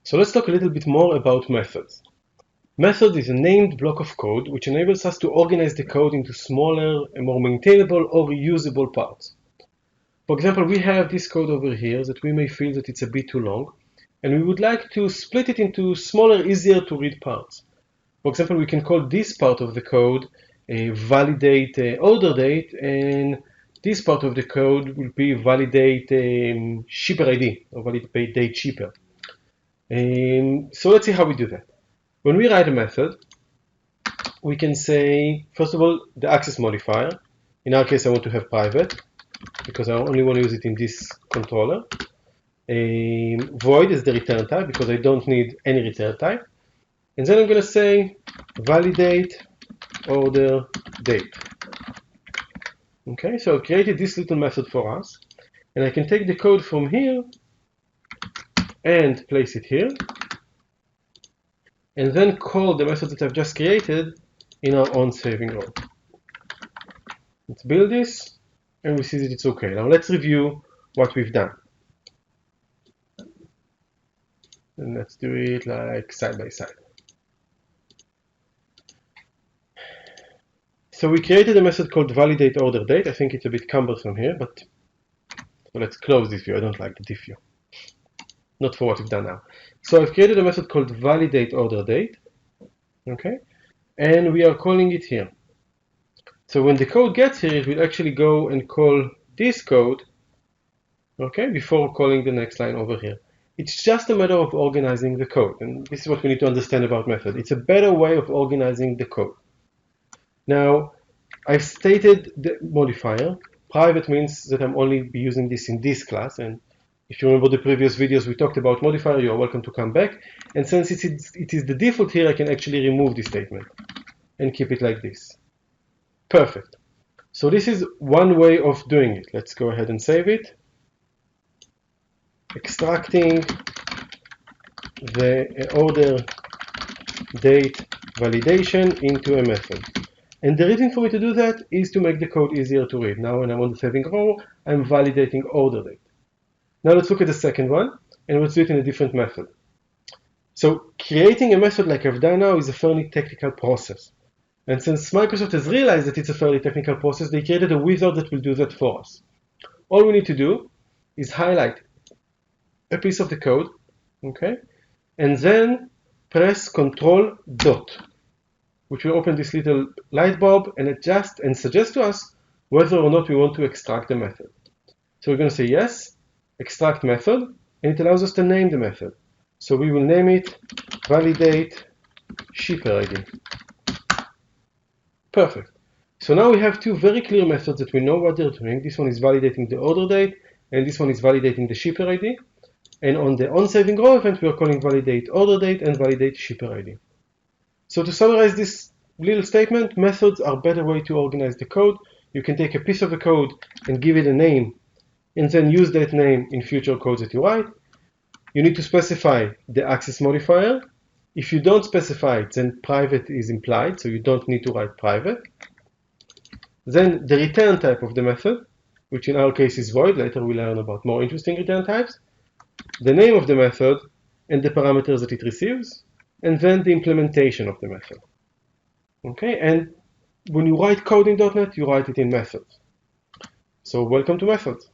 So let's talk a little bit more about methods. Method is a named block of code which enables us to organize the code into smaller and more maintainable or reusable parts. For example, we have this code over here that we may feel that it's a bit too long, and we would like to split it into smaller, easier to read parts. For example, we can call this part of the code validate order date, and this part of the code will be validate shipper ID or validate date shipper. So let's see how we do that. When we write a method, we can say, first of all, the access modifier. In our case, I want to have private because I only want to use it in this controller. Void is the return type because I don't need any return type. And then I'm going to say validate order date. Okay, so I've created this little method for us, and I can take the code from here and place it here, and then call the method that I've just created in our own saving row. Let's build this, and we see that it's okay. Now let's review what we've done. And let's do it like side by side. So we created a method called validate order date. I think it's a bit cumbersome here, but so let's close this view. I don't like the diff view. Not for what we've done now. So I've created a method called validate order date. Okay, and we are calling it here. So when the code gets here, it will actually go and call this code, okay, before calling the next line over here. It's just a matter of organizing the code, and this is what we need to understand about method. It's a better way of organizing the code. Now, I've stated the modifier. Private means that I'm only be using this in this class, and if you remember the previous videos we talked about modifier, you are welcome to come back. And since it is the default here, I can actually remove this statement and keep it like this. Perfect. So this is one way of doing it. Let's go ahead and save it. Extracting the order date validation into a method. And the reason for me to do that is to make the code easier to read. Now when I'm on the saving row, I'm validating order date. Now let's look at the second one, and let's do it in a different method. So creating a method like I've done now is a fairly technical process. And since Microsoft has realized that it's a fairly technical process, they created a wizard that will do that for us. All we need to do is highlight a piece of the code, okay, and then press Control dot, which will open this little light bulb and adjust and suggest to us whether or not we want to extract the method. So we're going to say yes, extract method, and it allows us to name the method. So we will name it validate shipper ID. Perfect. So now we have two very clear methods that we know what they're doing. This one is validating the order date, and this one is validating the shipper ID. And on the onSaving row event, we are calling validate order date and validate shipper ID. So to summarize this little statement, methods are a better way to organize the code. You can take a piece of the code and give it a name, and then use that name in future codes that you write. You need to specify the access modifier. If you don't specify it, then private is implied, so you don't need to write private. Then the return type of the method, which in our case is void. Later we'll learn about more interesting return types. The name of the method and the parameters that it receives, and then the implementation of the method. Okay, and when you write code in .NET, you write it in methods. So welcome to methods.